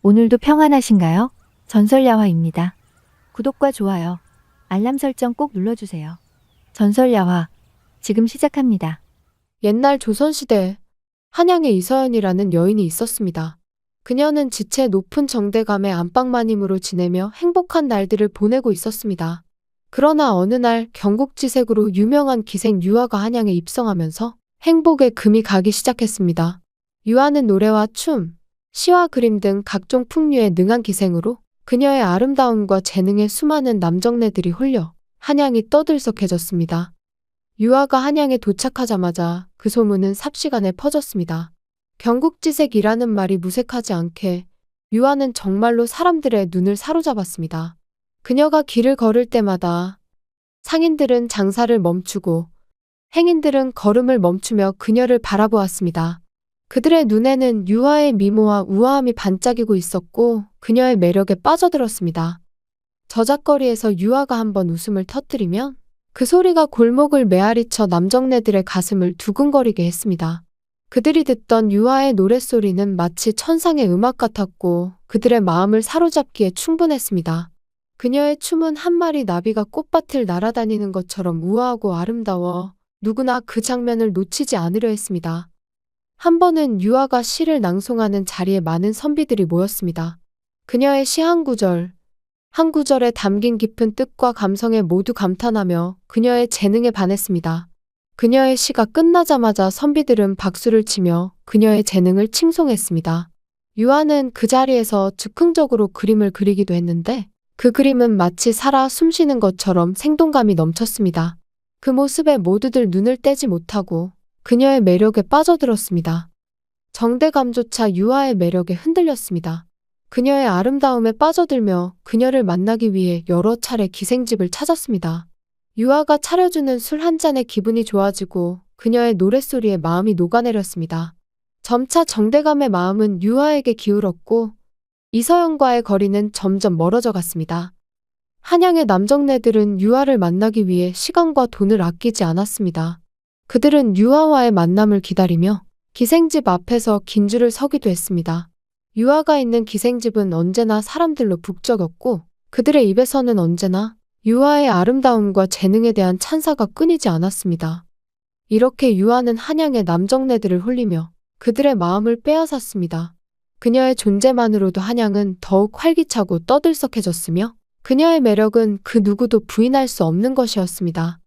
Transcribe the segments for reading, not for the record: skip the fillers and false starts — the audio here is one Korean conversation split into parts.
오늘도 평안하신가요? 전설야화입니다. 구독과 좋아요, 알람 설정 꼭 눌러주세요. 전설야화, 지금 시작합니다. 옛날 조선시대 한양에 이서연이라는 여인이 있었습니다. 그녀는 지체 높은 정대감의 안방마님으로 지내며 행복한 날들을 보내고 있었습니다. 그러나 어느 날 경국지색으로 유명한 기생 유아가 한양에 입성하면서 행복의 금이 가기 시작했습니다. 유아는 노래와 춤, 시와 그림 등 각종 풍류에 능한 기생으로 그녀의 아름다움과 재능에 수많은 남정네들이 홀려 한양이 떠들썩해졌습니다. 유아가 한양에 도착하자마자 그 소문은 삽시간에 퍼졌습니다. 경국지색이라는 말이 무색하지 않게 유아는 정말로 사람들의 눈을 사로잡았습니다. 그녀가 길을 걸을 때마다 상인들은 장사를 멈추고 행인들은 걸음을 멈추며 그녀를 바라보았습니다. 그들의 눈에는 유아의 미모와 우아함이 반짝이고 있었고 그녀의 매력에 빠져들었습니다. 저잣거리에서 유아가 한번 웃음을 터뜨리면 그 소리가 골목을 메아리쳐 남정네들의 가슴을 두근거리게 했습니다. 그들이 듣던 유아의 노랫소리는 마치 천상의 음악 같았고 그들의 마음을 사로잡기에 충분했습니다. 그녀의 춤은 한 마리 나비가 꽃밭을 날아다니는 것처럼 우아하고 아름다워 누구나 그 장면을 놓치지 않으려 했습니다. 한 번은 유아가 시를 낭송하는 자리에 많은 선비들이 모였습니다. 그녀의 시 한 구절에 담긴 깊은 뜻과 감성에 모두 감탄하며 그녀의 재능에 반했습니다. 그녀의 시가 끝나자마자 선비들은 박수를 치며 그녀의 재능을 칭송했습니다. 유아는 그 자리에서 즉흥적으로 그림을 그리기도 했는데 그 그림은 마치 살아 숨쉬는 것처럼 생동감이 넘쳤습니다. 그 모습에 모두들 눈을 떼지 못하고 그녀의 매력에 빠져들었습니다. 정대감조차 유아의 매력에 흔들렸습니다. 그녀의 아름다움에 빠져들며 그녀를 만나기 위해 여러 차례 기생집을 찾았습니다. 유아가 차려주는 술 한 잔에 기분이 좋아지고 그녀의 노랫소리에 마음이 녹아내렸습니다. 점차 정대감의 마음은 유아에게 기울었고 이서연과의 거리는 점점 멀어져 갔습니다. 한양의 남정네들은 유아를 만나기 위해 시간과 돈을 아끼지 않았습니다. 그들은 유아와의 만남을 기다리며 기생집 앞에서 긴 줄을 서기도 했습니다. 유아가 있는 기생집은 언제나 사람들로 북적였고 그들의 입에서는 언제나 유아의 아름다움과 재능에 대한 찬사가 끊이지 않았습니다. 이렇게 유아는 한양의 남정네들을 홀리며 그들의 마음을 빼앗았습니다. 그녀의 존재만으로도 한양은 더욱 활기차고 떠들썩해졌으며 그녀의 매력은 그 누구도 부인할 수 없는 것이었습니다.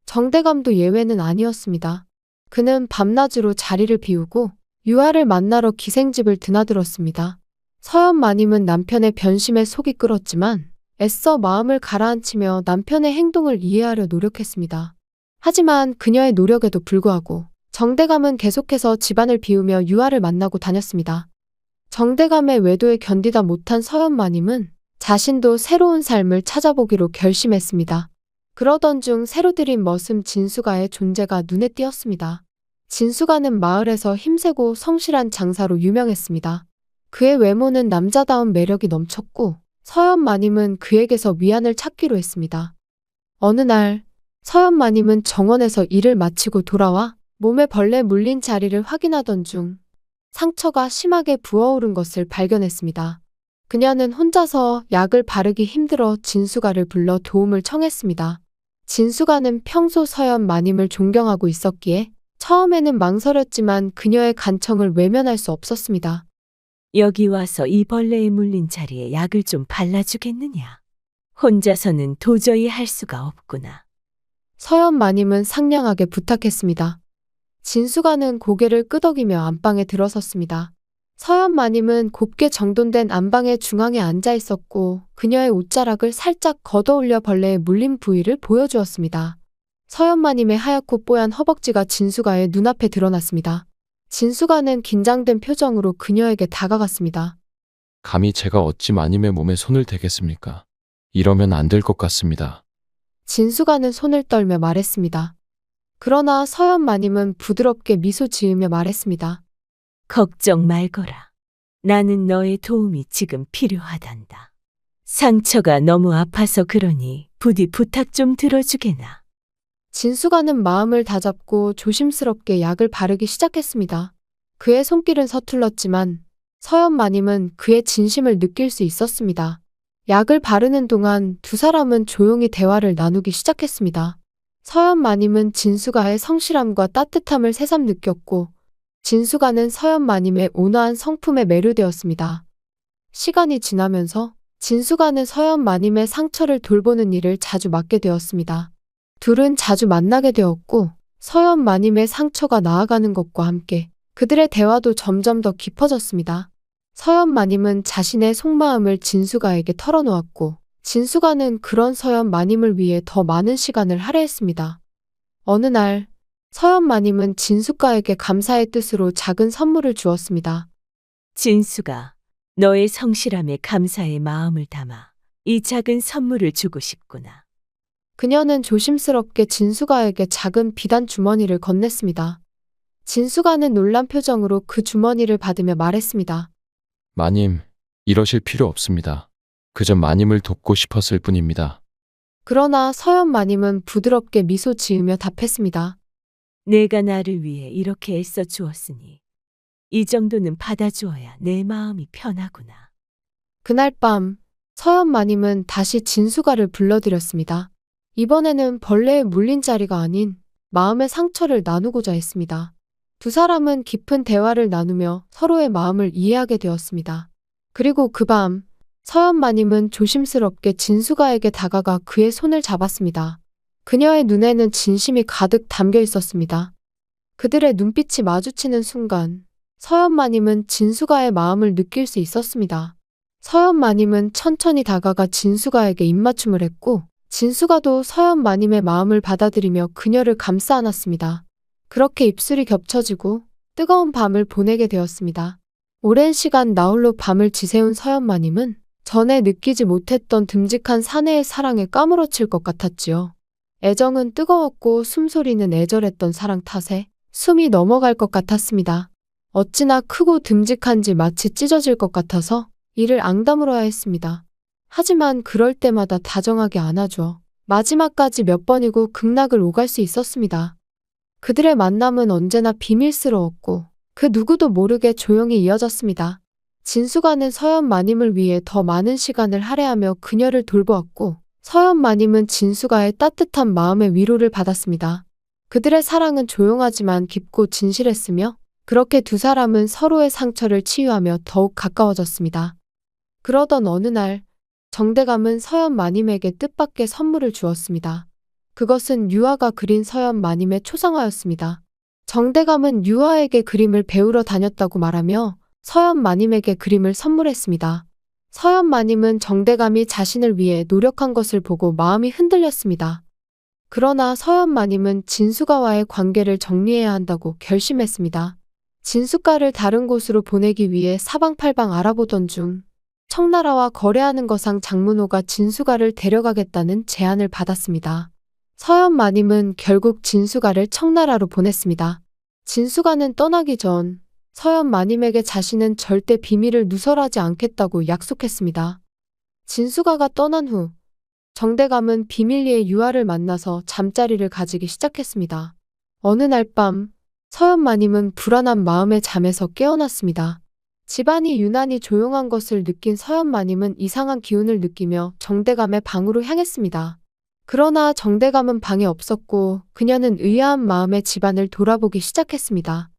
정대감도 예외는 아니었습니다. 그는 밤낮으로 자리를 비우고 유아를 만나러 기생집을 드나들었습니다. 서연 마님은 남편의 변심에 속이 끓었지만 애써 마음을 가라앉히며 남편의 행동을 이해하려 노력했습니다. 하지만 그녀의 노력에도 불구하고 정대감은 계속해서 집안을 비우며 유아를 만나고 다녔습니다. 정대감의 외도에 견디다 못한 서연 마님은 자신도 새로운 삶을 찾아보기로 결심했습니다. 그러던 중 새로 들인 머슴 진수가의 존재가 눈에 띄었습니다. 진수가는 마을에서 힘세고 성실한 장사로 유명했습니다. 그의 외모는 남자다운 매력이 넘쳤고 서연 마님은 그에게서 위안을 찾기로 했습니다. 어느 날 서연 마님은 정원에서 일을 마치고 돌아와 몸에 벌레 물린 자리를 확인하던 중 상처가 심하게 부어오른 것을 발견했습니다. 그녀는 혼자서 약을 바르기 힘들어 진수가를 불러 도움을 청했습니다. 진수가는 평소 서연 마님을 존경하고 있었기에 처음에는 망설였지만 그녀의 간청을 외면할 수 없었습니다. 여기 와서 이 벌레에 물린 자리에 약을 좀 발라주겠느냐? 혼자서는 도저히 할 수가 없구나. 서연 마님은 상냥하게 부탁했습니다. 진수가는 고개를 끄덕이며 안방에 들어섰습니다. 서연 마님은 곱게 정돈된 안방의 중앙에 앉아 있었고 그녀의 옷자락을 살짝 걷어올려 벌레에 물린 부위를 보여주었습니다. 서연 마님의 하얗고 뽀얀 허벅지가 진수가의 눈앞에 드러났습니다. 진수가는 긴장된 표정으로 그녀에게 다가갔습니다. 감히 제가 어찌 마님의 몸에 손을 대겠습니까? 이러면 안 될 것 같습니다. 진수가는 손을 떨며 말했습니다. 그러나 서연 마님은 부드럽게 미소 지으며 말했습니다. 걱정 말거라. 나는 너의 도움이 지금 필요하단다. 상처가 너무 아파서 그러니 부디 부탁 좀 들어주게나. 진수가는 마음을 다잡고 조심스럽게 약을 바르기 시작했습니다. 그의 손길은 서툴렀지만 서연 마님은 그의 진심을 느낄 수 있었습니다. 약을 바르는 동안 두 사람은 조용히 대화를 나누기 시작했습니다. 서연 마님은 진수가의 성실함과 따뜻함을 새삼 느꼈고, 진수가는 서연 마님의 온화한 성품에 매료되었습니다. 시간이 지나면서 진수가는 서연 마님의 상처를 돌보는 일을 자주 맡게 되었습니다. 둘은 자주 만나게 되었고, 서연 마님의 상처가 나아가는 것과 함께 그들의 대화도 점점 더 깊어졌습니다. 서연 마님은 자신의 속마음을 진수가에게 털어놓았고, 진수가는 그런 서연 마님을 위해 더 많은 시간을 할애했습니다. 어느 날, 서연 마님은 진수가에게 감사의 뜻으로 작은 선물을 주었습니다. 진수가, 너의 성실함에 감사의 마음을 담아 이 작은 선물을 주고 싶구나. 그녀는 조심스럽게 진수가에게 작은 비단 주머니를 건넸습니다. 진수가는 놀란 표정으로 그 주머니를 받으며 말했습니다. 마님, 이러실 필요 없습니다. 그저 마님을 돕고 싶었을 뿐입니다. 그러나 서연 마님은 부드럽게 미소 지으며 답했습니다. 내가 나를 위해 이렇게 애써 주었으니 이 정도는 받아주어야 내 마음이 편하구나. 그날 밤, 서연 마님은 다시 진수가를 불러들였습니다. 이번에는 벌레에 물린 자리가 아닌 마음의 상처를 나누고자 했습니다. 두 사람은 깊은 대화를 나누며 서로의 마음을 이해하게 되었습니다. 그리고 그 밤, 서연 마님은 조심스럽게 진수가에게 다가가 그의 손을 잡았습니다. 그녀의 눈에는 진심이 가득 담겨 있었습니다. 그들의 눈빛이 마주치는 순간, 서연 마님은 진수가의 마음을 느낄 수 있었습니다. 서연 마님은 천천히 다가가 진수가에게 입맞춤을 했고, 진수가도 서연 마님의 마음을 받아들이며 그녀를 감싸 안았습니다. 그렇게 입술이 겹쳐지고 뜨거운 밤을 보내게 되었습니다. 오랜 시간 나홀로 밤을 지새운 서연 마님은 전에 느끼지 못했던 듬직한 사내의 사랑에 까무러칠 것 같았지요. 애정은 뜨거웠고 숨소리는 애절했던 사랑 탓에 숨이 넘어갈 것 같았습니다. 어찌나 크고 듬직한지 마치 찢어질 것 같아서 이를 앙다물어야 했습니다. 하지만 그럴 때마다 다정하게 안아줘 마지막까지 몇 번이고 극락을 오갈 수 있었습니다. 그들의 만남은 언제나 비밀스러웠고 그 누구도 모르게 조용히 이어졌습니다. 진수가는 서연 마님을 위해 더 많은 시간을 할애하며 그녀를 돌보았고, 서연 마님은 진수가의 따뜻한 마음의 위로를 받았습니다. 그들의 사랑은 조용하지만 깊고 진실했으며, 그렇게 두 사람은 서로의 상처를 치유하며 더욱 가까워졌습니다. 그러던 어느 날, 정대감은 서연 마님에게 뜻밖의 선물을 주었습니다. 그것은 유아가 그린 서연 마님의 초상화였습니다. 정대감은 유아에게 그림을 배우러 다녔다고 말하며 서연 마님에게 그림을 선물했습니다. 서연 마님은 정대감이 자신을 위해 노력한 것을 보고 마음이 흔들렸습니다. 그러나 서연 마님은 진수가와의 관계를 정리해야 한다고 결심했습니다. 진수가를 다른 곳으로 보내기 위해 사방팔방 알아보던 중 청나라와 거래하는 거상 장문호가 진수가를 데려가겠다는 제안을 받았습니다. 서연 마님은 결국 진수가를 청나라로 보냈습니다. 진수가는 떠나기 전 서연 마님에게 자신은 절대 비밀을 누설하지 않겠다고 약속했습니다. 진수가가 떠난 후 정대감은 비밀리에 유아를 만나서 잠자리를 가지기 시작했습니다. 어느 날 밤 서연 마님은 불안한 마음에 잠에서 깨어났습니다. 집안이 유난히 조용한 것을 느낀 서연 마님은 이상한 기운을 느끼며 정대감의 방으로 향했습니다. 그러나 정대감은 방에 없었고 그녀는 의아한 마음에 집안을 돌아보기 시작했습니다.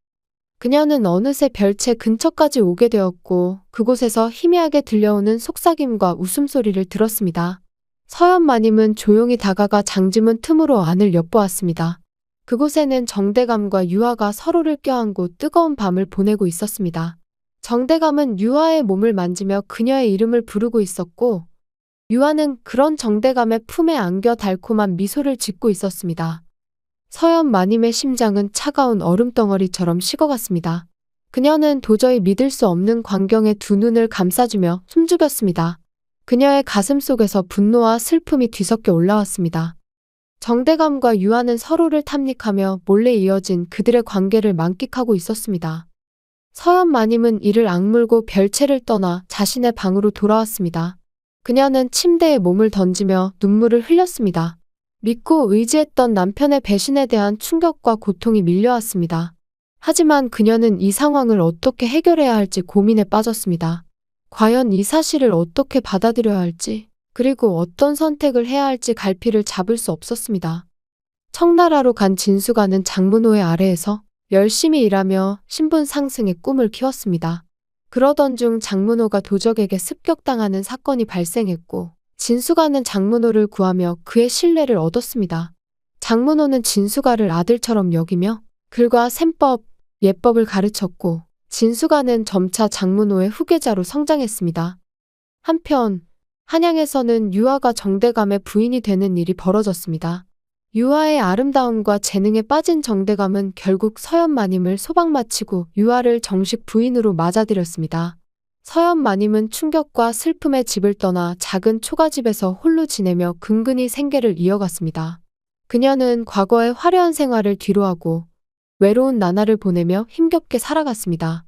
그녀는 어느새 별채 근처까지 오게 되었고 그곳에서 희미하게 들려오는 속삭임과 웃음소리를 들었습니다. 서연 마님은 조용히 다가가 장지문 틈으로 안을 엿보았습니다. 그곳에는 정대감과 유아가 서로를 껴안고 뜨거운 밤을 보내고 있었습니다. 정대감은 유아의 몸을 만지며 그녀의 이름을 부르고 있었고 유아는 그런 정대감의 품에 안겨 달콤한 미소를 짓고 있었습니다. 서연 마님의 심장은 차가운 얼음덩어리처럼 식어갔습니다. 그녀는 도저히 믿을 수 없는 광경에 두 눈을 감싸주며 숨죽였습니다. 그녀의 가슴 속에서 분노와 슬픔이 뒤섞여 올라왔습니다. 정대감과 유아는 서로를 탐닉하며 몰래 이어진 그들의 관계를 만끽하고 있었습니다. 서연 마님은 이를 악물고 별채를 떠나 자신의 방으로 돌아왔습니다. 그녀는 침대에 몸을 던지며 눈물을 흘렸습니다. 믿고 의지했던 남편의 배신에 대한 충격과 고통이 밀려왔습니다. 하지만 그녀는 이 상황을 어떻게 해결해야 할지 고민에 빠졌습니다. 과연 이 사실을 어떻게 받아들여야 할지, 그리고 어떤 선택을 해야 할지 갈피를 잡을 수 없었습니다. 청나라로 간 진수가는 장문호의 아래에서 열심히 일하며 신분 상승의 꿈을 키웠습니다. 그러던 중 장문호가 도적에게 습격당하는 사건이 발생했고, 진수가는 장문호를 구하며 그의 신뢰를 얻었습니다. 장문호는 진수가를 아들처럼 여기며 글과 셈법, 예법을 가르쳤고, 진수가는 점차 장문호의 후계자로 성장했습니다. 한편 한양에서는 유아가 정대감의 부인이 되는 일이 벌어졌습니다. 유아의 아름다움과 재능에 빠진 정대감은 결국 서연마님을 소박마치고 유아를 정식 부인으로 맞아들였습니다. 서연마님은 충격과 슬픔의 집을 떠나 작은 초가집에서 홀로 지내며 근근히 생계를 이어갔습니다. 그녀는 과거의 화려한 생활을 뒤로하고 외로운 나날을 보내며 힘겹게 살아갔습니다.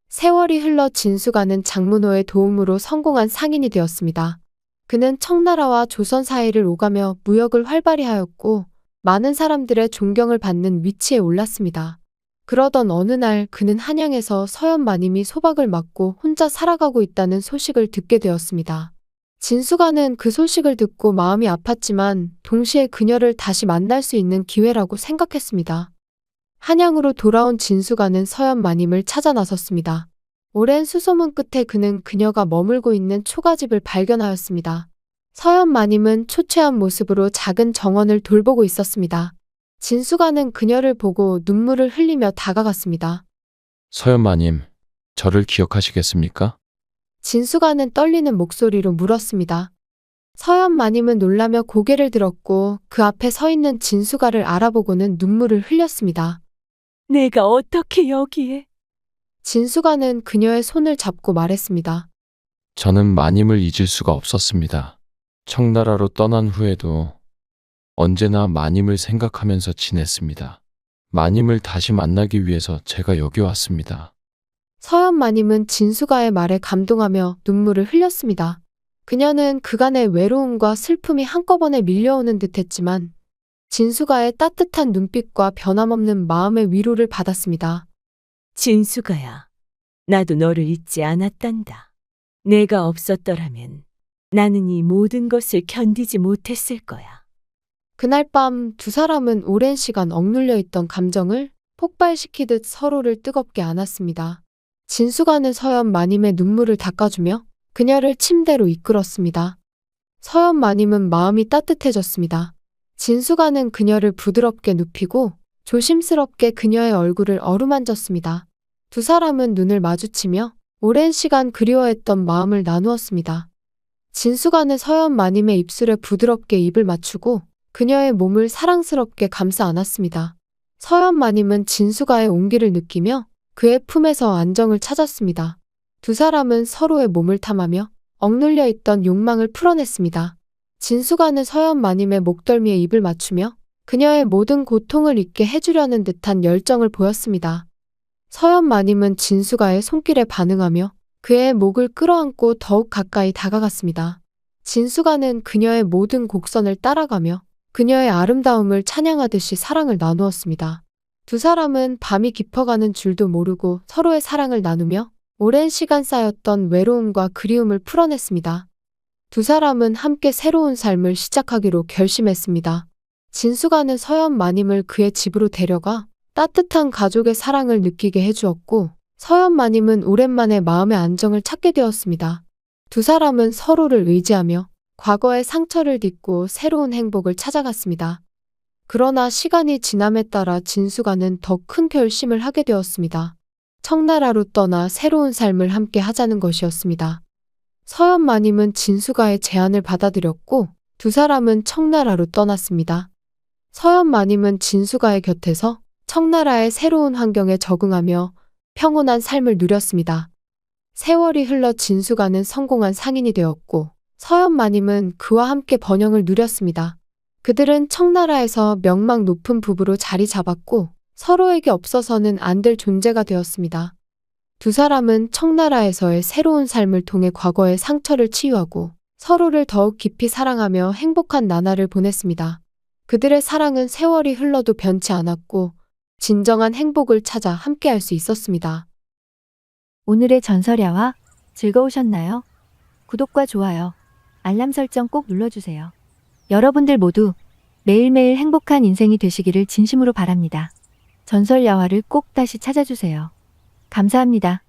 세월이 흘러 진수가는 장문호의 도움으로 성공한 상인이 되었습니다. 그는 청나라와 조선 사이를 오가며 무역을 활발히 하였고 많은 사람들의 존경을 받는 위치에 올랐습니다. 그러던 어느 날 그는 한양에서 서연마님이 소박을 맞고 혼자 살아가고 있다는 소식을 듣게 되었습니다. 진수가는 그 소식을 듣고 마음이 아팠지만 동시에 그녀를 다시 만날 수 있는 기회라고 생각했습니다. 한양으로 돌아온 진수가는 서연마님을 찾아 나섰습니다. 오랜 수소문 끝에 그는 그녀가 머물고 있는 초가집을 발견하였습니다. 서연마님은 초췌한 모습으로 작은 정원을 돌보고 있었습니다. 진수가는 그녀를 보고 눈물을 흘리며 다가갔습니다. 서연마님, 저를 기억하시겠습니까? 진수가는 떨리는 목소리로 물었습니다. 서연마님은 놀라며 고개를 들었고 그 앞에 서 있는 진수가를 알아보고는 눈물을 흘렸습니다. 내가 어떻게 여기에? 진수가는 그녀의 손을 잡고 말했습니다. 저는 마님을 잊을 수가 없었습니다. 청나라로 떠난 후에도 언제나 마님을 생각하면서 지냈습니다. 마님을 다시 만나기 위해서 제가 여기 왔습니다. 서연마님은 진수가의 말에 감동하며 눈물을 흘렸습니다. 그녀는 그간의 외로움과 슬픔이 한꺼번에 밀려오는 듯했지만 진수가의 따뜻한 눈빛과 변함없는 마음의 위로를 받았습니다. 진수가야, 나도 너를 잊지 않았단다. 내가 없었더라면 나는 이 모든 것을 견디지 못했을 거야. 그날 밤 두 사람은 오랜 시간 억눌려 있던 감정을 폭발시키듯 서로를 뜨겁게 안았습니다. 진수가는 서연마님의 눈물을 닦아주며 그녀를 침대로 이끌었습니다. 서연마님은 마음이 따뜻해졌습니다. 진수가는 그녀를 부드럽게 눕히고 조심스럽게 그녀의 얼굴을 어루만졌습니다. 두 사람은 눈을 마주치며 오랜 시간 그리워했던 마음을 나누었습니다. 진수가는 서연마님의 입술에 부드럽게 입을 맞추고 그녀의 몸을 사랑스럽게 감싸 안았습니다. 서연마님은 진수가의 온기를 느끼며 그의 품에서 안정을 찾았습니다. 두 사람은 서로의 몸을 탐하며 억눌려 있던 욕망을 풀어냈습니다. 진수가는 서연마님의 목덜미에 입을 맞추며 그녀의 모든 고통을 잊게 해주려는 듯한 열정을 보였습니다. 서연마님은 진수가의 손길에 반응하며 그의 목을 끌어안고 더욱 가까이 다가갔습니다. 진수가는 그녀의 모든 곡선을 따라가며 그녀의 아름다움을 찬양하듯이 사랑을 나누었습니다. 두 사람은 밤이 깊어가는 줄도 모르고 서로의 사랑을 나누며 오랜 시간 쌓였던 외로움과 그리움을 풀어냈습니다. 두 사람은 함께 새로운 삶을 시작하기로 결심했습니다. 진수가는 서연마님을 그의 집으로 데려가 따뜻한 가족의 사랑을 느끼게 해주었고 서연마님은 오랜만에 마음의 안정을 찾게 되었습니다. 두 사람은 서로를 의지하며 과거의 상처를 딛고 새로운 행복을 찾아갔습니다. 그러나 시간이 지남에 따라 진수가는 더 큰 결심을 하게 되었습니다. 청나라로 떠나 새로운 삶을 함께 하자는 것이었습니다. 서연마님은 진수가의 제안을 받아들였고 두 사람은 청나라로 떠났습니다. 서연마님은 진수가의 곁에서 청나라의 새로운 환경에 적응하며 평온한 삶을 누렸습니다. 세월이 흘러 진수가는 성공한 상인이 되었고 서연마님은 그와 함께 번영을 누렸습니다. 그들은 청나라에서 명망 높은 부부로 자리 잡았고 서로에게 없어서는 안 될 존재가 되었습니다. 두 사람은 청나라에서의 새로운 삶을 통해 과거의 상처를 치유하고 서로를 더욱 깊이 사랑하며 행복한 나날을 보냈습니다. 그들의 사랑은 세월이 흘러도 변치 않았고 진정한 행복을 찾아 함께할 수 있었습니다. 오늘의 전설야화 즐거우셨나요? 구독과 좋아요, 알람 설정 꼭 눌러주세요. 여러분들 모두 매일매일 행복한 인생이 되시기를 진심으로 바랍니다. 전설야화를 꼭 다시 찾아주세요. 감사합니다.